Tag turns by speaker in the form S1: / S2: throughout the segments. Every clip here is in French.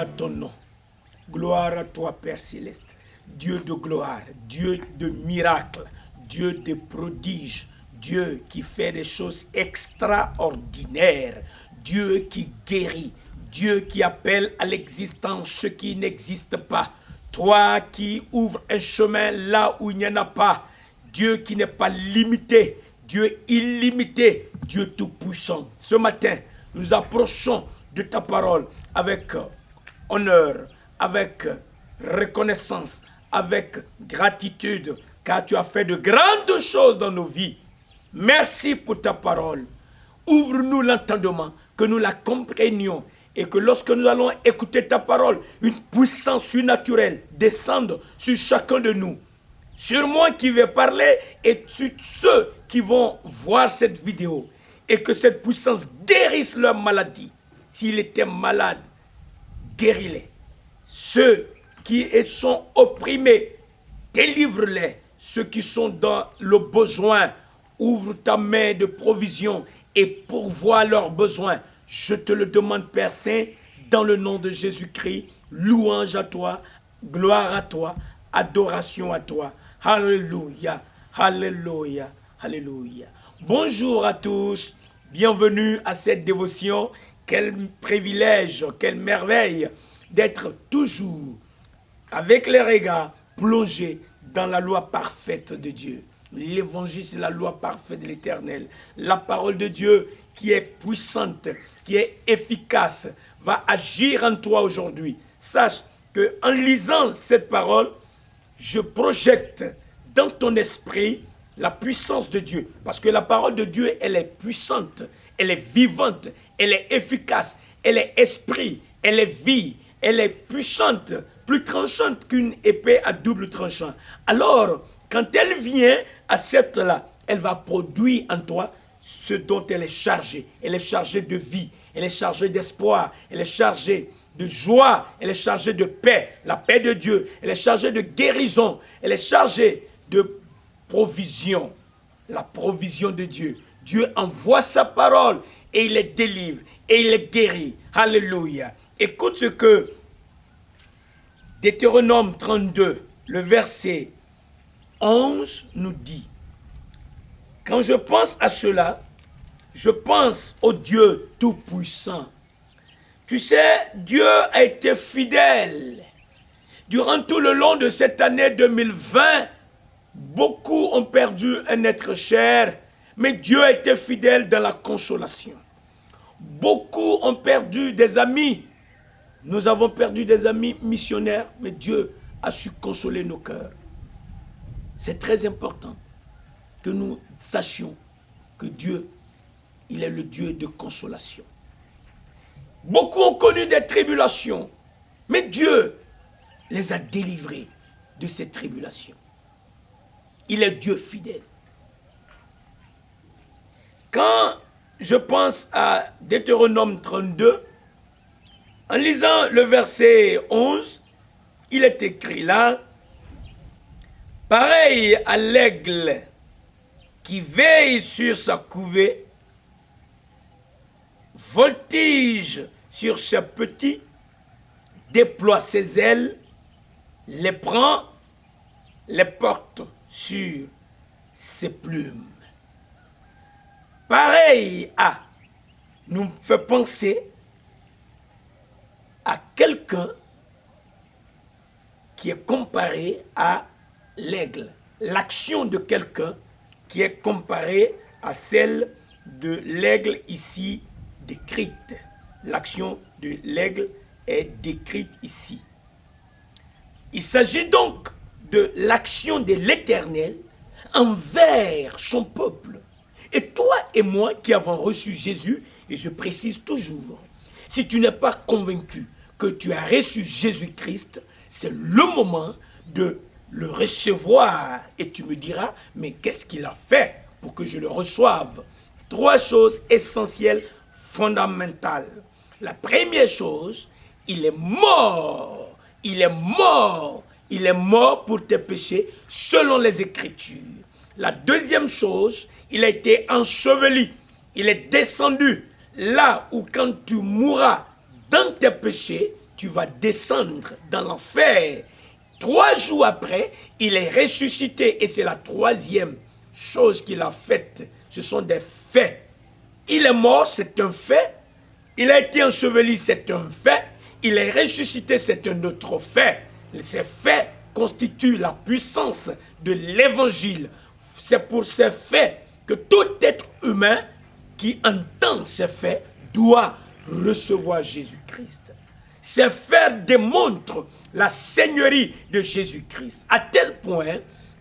S1: à ton nom. Gloire à toi, Père Céleste. Dieu de gloire, Dieu de miracles, Dieu de prodiges, Dieu qui fait des choses extraordinaires, Dieu qui guérit, Dieu qui appelle à l'existence ce qui n'existe pas. Toi qui ouvres un chemin là où il n'y en a pas. Dieu qui n'est pas limité, Dieu illimité, Dieu tout-puissant. Ce matin, nous approchons de ta parole avec honneur, avec reconnaissance, avec gratitude, car tu as fait de grandes choses dans nos vies. Merci pour ta parole. Ouvre-nous l'entendement, que nous la comprenions et que lorsque nous allons écouter ta parole, une puissance surnaturelle descende sur chacun de nous. Sur moi qui vais parler et sur ceux qui vont voir cette vidéo. Et que cette puissance guérisse leur maladie. S'ils étaient malades, guéris-les. Ceux qui sont opprimés, délivre-les. Ceux qui sont dans le besoin, ouvre ta main de provision et pourvois leurs besoins. Je te le demande, Père Saint, dans le nom de Jésus-Christ. Louange à toi, gloire à toi, adoration à toi. Alléluia, alléluia, alléluia. Bonjour à tous, bienvenue à cette dévotion. Quel privilège, quelle merveille d'être toujours avec les regards plongés dans la loi parfaite de Dieu. L'évangile, c'est la loi parfaite de l'Éternel. La parole de Dieu qui est puissante, qui est efficace, va agir en toi aujourd'hui. Sache qu'en lisant cette parole, je projette dans ton esprit la puissance de Dieu. Parce que la parole de Dieu, elle est puissante, elle est vivante, elle est efficace, elle est esprit, elle est vie, elle est puissante, plus tranchante qu'une épée à double tranchant. Alors, quand elle vient, accepte-la. Elle va produire en toi ce dont elle est chargée. Elle est chargée de vie, elle est chargée d'espoir, elle est chargée de joie, elle est chargée de paix, la paix de Dieu, elle est chargée de guérison, elle est chargée de provision, la provision de Dieu. Dieu envoie sa parole et il les délivre et il les guérit. Alléluia. Écoute ce que Deutéronome 32, le verset 11 nous dit. Quand je pense à cela, je pense au Dieu Tout-Puissant. Tu sais, Dieu a été fidèle. Durant tout le long de cette année 2020, beaucoup ont perdu un être cher, mais Dieu a été fidèle dans la consolation. Beaucoup ont perdu des amis. Nous avons perdu des amis missionnaires, mais Dieu a su consoler nos cœurs. C'est très important que nous sachions que Dieu, il est le Dieu de consolation. Beaucoup ont connu des tribulations, mais Dieu les a délivrés de ces tribulations. Il est Dieu fidèle. Quand je pense à Deutéronome 32, en lisant le verset 11, il est écrit là, « Pareil à l'aigle qui veille sur sa couvée, voltige sur ses petits, déploie ses ailes, les prend, les porte sur ses plumes. » Pareil à, nous fait penser à quelqu'un qui est comparé à l'aigle. L'action de quelqu'un qui est comparée à celle de l'aigle ici décrite. L'action de l'aigle est décrite ici. Il s'agit donc de l'action de l'Éternel envers son peuple. Et toi et moi qui avons reçu Jésus, et je précise toujours, si tu n'es pas convaincu que tu as reçu Jésus-Christ, c'est le moment de le recevoir. Et tu me diras, mais qu'est-ce qu'il a fait pour que je le reçoive? Trois choses essentielles, fondamentales. La première chose, il est mort. Il est mort. Il est mort pour tes péchés selon les Écritures. La deuxième chose, il a été enseveli. Il est descendu là où quand tu mourras dans tes péchés, tu vas descendre dans l'enfer. 3 jours après, il est ressuscité et c'est la 3e chose qu'il a faite. Ce sont des faits. Il est mort, c'est un fait. Il a été enseveli, c'est un fait. Il est ressuscité, c'est un autre fait. Ces faits constituent la puissance de l'évangile. C'est pour ces faits que tout être humain qui entend ces faits doit recevoir Jésus-Christ. Ces faits démontrent la seigneurie de Jésus-Christ, à tel point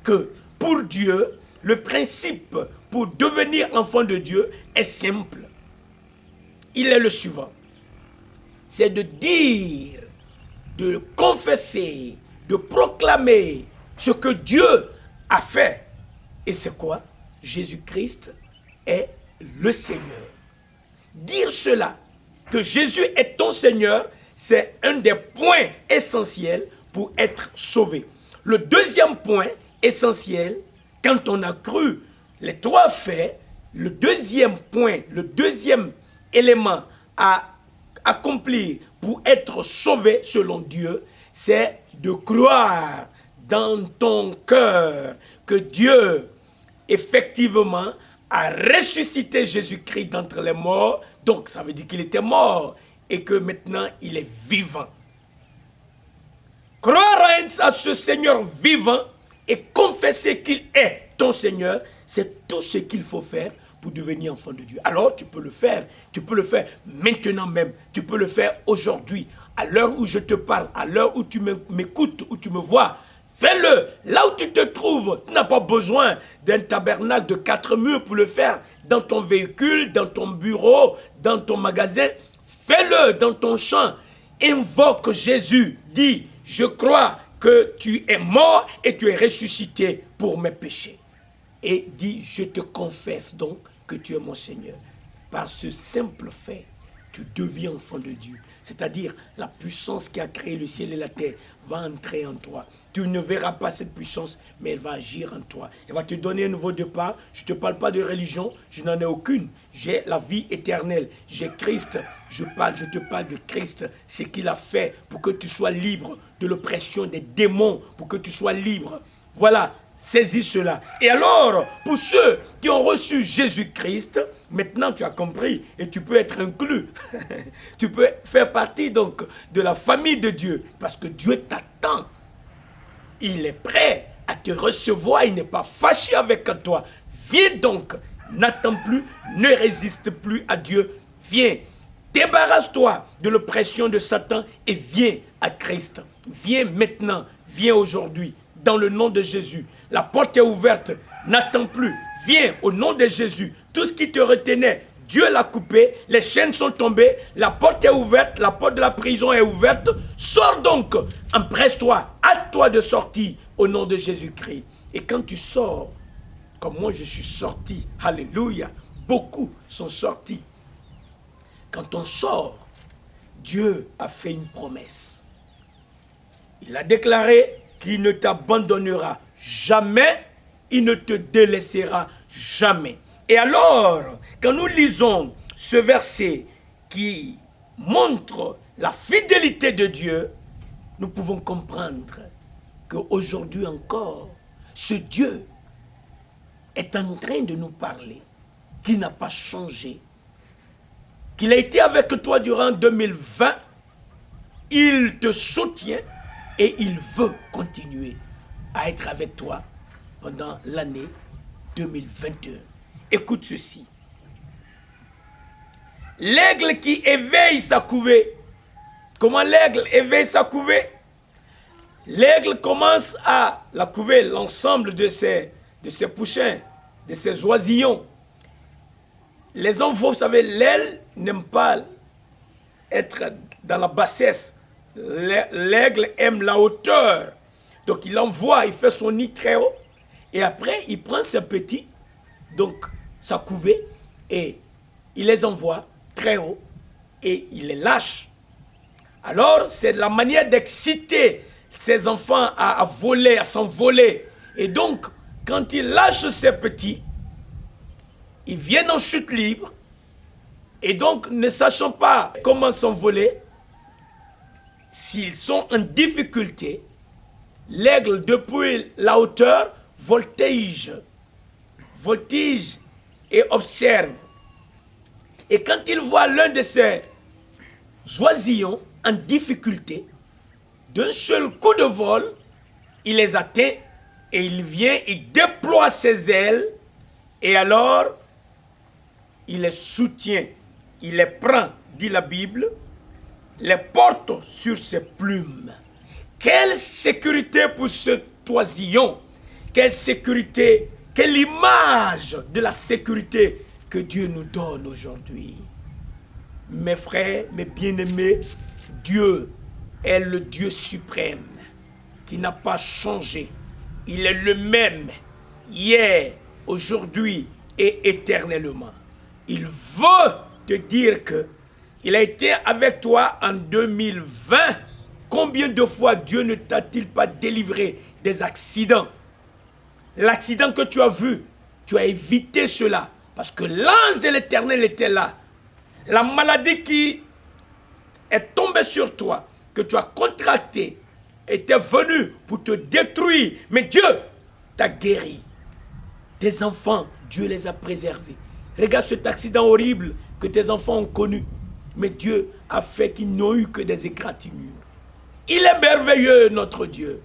S1: que pour Dieu, le principe pour devenir enfant de Dieu est simple. Il est le suivant. C'est de dire, de confesser, de proclamer ce que Dieu a fait. Et c'est quoi? Jésus-Christ est le Seigneur. Dire cela, que Jésus est ton Seigneur, c'est un des points essentiels pour être sauvé. Le deuxième point essentiel, quand on a cru les 3 faits, le deuxième point, le deuxième élément à accomplir pour être sauvé selon Dieu, c'est de croire dans ton cœur que Dieu, effectivement, a ressuscité Jésus-Christ d'entre les morts. Donc, ça veut dire qu'il était mort et que maintenant, il est vivant. Croire à ce Seigneur vivant et confesser qu'il est ton Seigneur, c'est tout ce qu'il faut faire pour devenir enfant de Dieu. Alors, tu peux le faire maintenant même, tu peux le faire aujourd'hui, à l'heure où je te parle, à l'heure où tu m'écoutes, où tu me vois. Fais-le là où tu te trouves. Tu n'as pas besoin d'un tabernacle de 4 murs pour le faire. Dans ton véhicule, dans ton bureau, dans ton magasin. Fais-le dans ton champ. Invoque Jésus. Dis, je crois que tu es mort et tu es ressuscité pour mes péchés. Et dis, je te confesse donc que tu es mon Seigneur. Par ce simple fait, tu deviens enfant de Dieu. C'est-à-dire, la puissance qui a créé le ciel et la terre va entrer en toi. Tu ne verras pas cette puissance, mais elle va agir en toi. Elle va te donner un nouveau départ. Je ne te parle pas de religion, je n'en ai aucune. J'ai la vie éternelle. J'ai Christ. Je te parle de Christ. Ce qu'il a fait pour que tu sois libre de l'oppression des démons, pour que tu sois libre. Voilà, saisis cela. Et alors, pour ceux qui ont reçu Jésus-Christ, maintenant tu as compris et tu peux être inclus. Tu peux faire partie donc de la famille de Dieu parce que Dieu t'attend. Il est prêt à te recevoir, il n'est pas fâché avec toi. Viens donc, n'attends plus, ne résiste plus à Dieu. Viens, débarrasse-toi de l'oppression de Satan et viens à Christ. Viens maintenant, viens aujourd'hui, dans le nom de Jésus. La porte est ouverte, n'attends plus. Viens au nom de Jésus. Tout ce qui te retenait, Dieu l'a coupé, les chaînes sont tombées, la porte est ouverte, la porte de la prison est ouverte. Sors donc, empresse-toi, hâte-toi de sortir au nom de Jésus-Christ. Et quand tu sors, comme moi je suis sorti, alléluia, beaucoup sont sortis. Quand on sort, Dieu a fait une promesse. Il a déclaré qu'il ne t'abandonnera jamais, il ne te délaissera jamais. Et alors, quand nous lisons ce verset qui montre la fidélité de Dieu, nous pouvons comprendre qu'aujourd'hui encore, ce Dieu est en train de nous parler, qu'il n'a pas changé, qu'il a été avec toi durant 2020, il te soutient et il veut continuer à être avec toi pendant l'année 2021. Écoute ceci. L'aigle qui éveille sa couvée. Comment l'aigle éveille sa couvée? L'aigle commence à la couvée, l'ensemble de ses poussins, de ses oisillons. Les enfants, vous savez, l'aile n'aime pas être dans la bassesse. L'aigle aime la hauteur. Donc il envoie, il fait son nid très haut. Et après, il prend ses petits, donc sa couvée, et il les envoie très haut et il les lâche. Alors, c'est la manière d'exciter ses enfants à voler, à s'envoler. Et donc, quand il lâche ses petits, ils viennent en chute libre. Et donc, ne sachant pas comment s'envoler, s'ils sont en difficulté, l'aigle depuis la hauteur voltige et observe. Et quand il voit l'un de ses oisillons en difficulté, d'un seul coup de vol, il les atteint et il vient, il déploie ses ailes et alors il les soutient, il les prend, dit la Bible, les porte sur ses plumes. Quelle sécurité pour ce oisillon, quelle sécurité, quelle image de la sécurité que Dieu nous donne aujourd'hui. Mes frères, mes bien-aimés, Dieu est le Dieu suprême qui n'a pas changé. Il est le même hier, aujourd'hui et éternellement. Il veut te dire que il a été avec toi en 2020. Combien de fois Dieu ne t'a-t-il pas délivré des accidents? L'accident que tu as vu, tu as évité cela parce que l'ange de l'Éternel était là. La maladie qui est tombée sur toi, que tu as contractée, était venue pour te détruire. Mais Dieu t'a guéri. Tes enfants, Dieu les a préservés. Regarde cet accident horrible que tes enfants ont connu. Mais Dieu a fait qu'ils n'ont eu que des égratignures. Il est merveilleux, notre Dieu.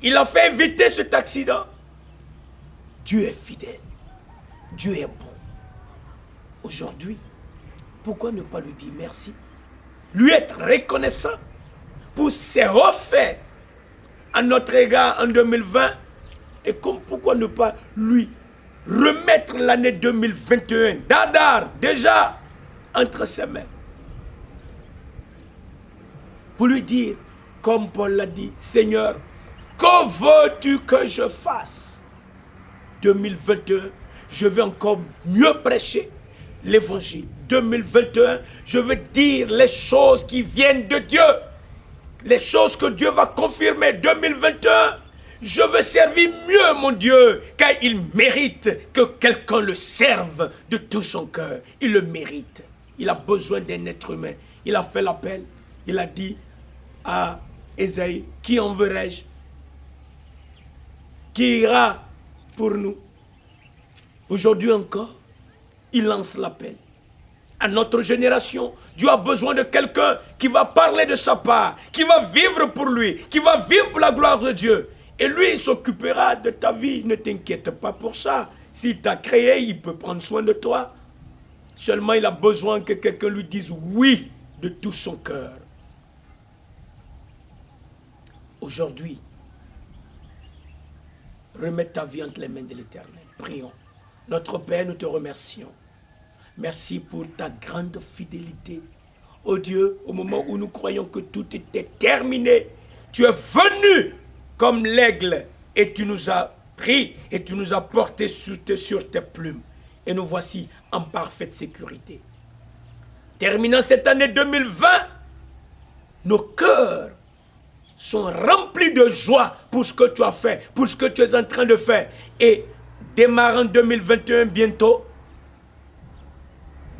S1: Il a fait éviter cet accident. Dieu est fidèle. Dieu est bon. Aujourd'hui, pourquoi ne pas lui dire merci? Lui être reconnaissant pour ses hauts faits à notre égard en 2020. Et pourquoi ne pas lui remettre l'année 2021 d'Adar déjà entre ses mains? Pour lui dire, comme Paul l'a dit, Seigneur, que veux-tu que je fasse? 2021, je vais encore mieux prêcher l'évangile. 2021, je veux dire les choses qui viennent de Dieu, les choses que Dieu va confirmer. 2021, je veux servir mieux mon Dieu, car il mérite que quelqu'un le serve de tout son cœur. Il le mérite. Il a besoin d'un être humain. Il a fait l'appel. Il a dit à Ésaïe, qui enverrai-je? Qui ira pour nous? Aujourd'hui encore, il lance l'appel. À notre génération, Dieu a besoin de quelqu'un qui va parler de sa part, qui va vivre pour lui, qui va vivre pour la gloire de Dieu. Et lui, il s'occupera de ta vie. Ne t'inquiète pas pour ça. S'il t'a créé, il peut prendre soin de toi. Seulement, il a besoin que quelqu'un lui dise oui de tout son cœur. Aujourd'hui, remets ta vie entre les mains de l'Éternel. Prions. Notre Père, nous te remercions. Merci pour ta grande fidélité. Oh Dieu, au moment où nous croyons que tout était terminé, tu es venu comme l'aigle et tu nous as pris et tu nous as portés sur tes plumes. Et nous voici en parfaite sécurité. Terminant cette année 2020, nos cœurs sont remplis de joie pour ce que tu as fait, pour ce que tu es en train de faire. Et démarrant 2021 bientôt,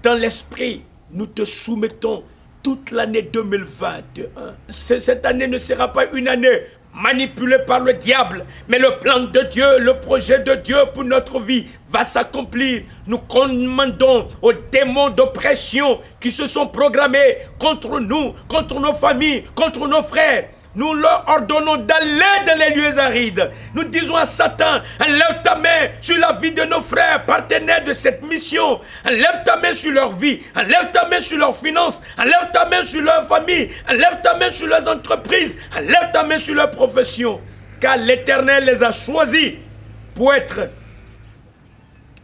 S1: dans l'esprit, nous te soumettons toute l'année 2021. Cette année ne sera pas une année manipulée par le diable, mais le plan de Dieu, le projet de Dieu pour notre vie va s'accomplir. Nous commandons aux démons d'oppression qui se sont programmés contre nous, contre nos familles, contre nos frères. Nous leur ordonnons d'aller dans les lieux arides. Nous disons à Satan, enlève ta main sur la vie de nos frères, partenaires de cette mission. Enlève ta main sur leur vie, enlève ta main sur leurs finances, enlève ta main sur leur famille, enlève ta main sur leurs entreprises, enlève ta main sur leur profession. Car l'Éternel les a choisis pour être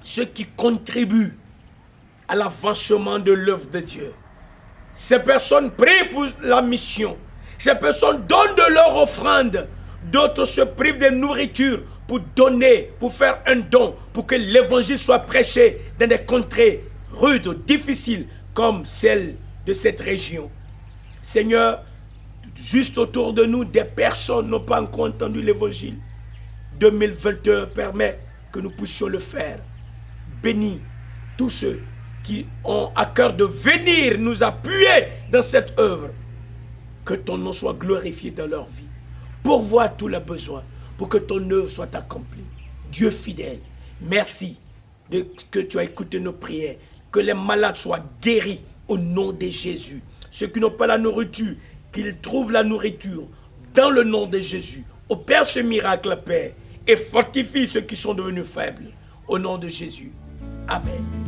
S1: ceux qui contribuent à l'avancement de l'œuvre de Dieu. Ces personnes prient pour la mission. Ces personnes donnent de leur offrande. D'autres se privent de nourriture pour donner, pour faire un don, pour que l'évangile soit prêché dans des contrées rudes, difficiles, comme celle de cette région. Seigneur, juste autour de nous, des personnes n'ont pas encore entendu l'évangile. 2021 permet que nous puissions le faire. Bénis tous ceux qui ont à cœur de venir nous appuyer dans cette œuvre. Que ton nom soit glorifié dans leur vie. Pourvois tous leurs besoins pour que ton œuvre soit accomplie. Dieu fidèle, merci que tu as écouté nos prières. Que les malades soient guéris au nom de Jésus. Ceux qui n'ont pas la nourriture, qu'ils trouvent la nourriture dans le nom de Jésus. Opère ce miracle, Père, et fortifie ceux qui sont devenus faibles. Au nom de Jésus. Amen.